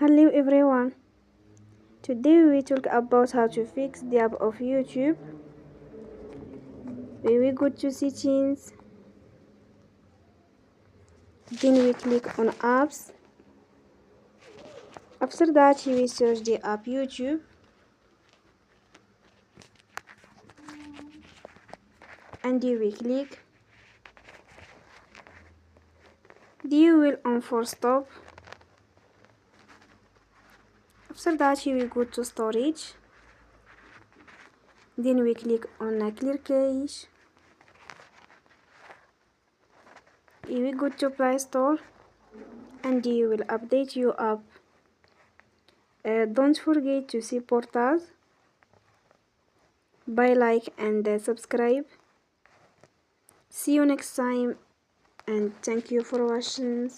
Hello everyone. Today we talk about how to fix the app of YouTube. We go to settings, then we click on apps. After that we search the app YouTube. And we click. You will on for stop. After that we go to storage. Then we click on clear cache. We go to Play Store and you will update your app. Don't forget to support us by like and subscribe. See you next time and thank you for watching.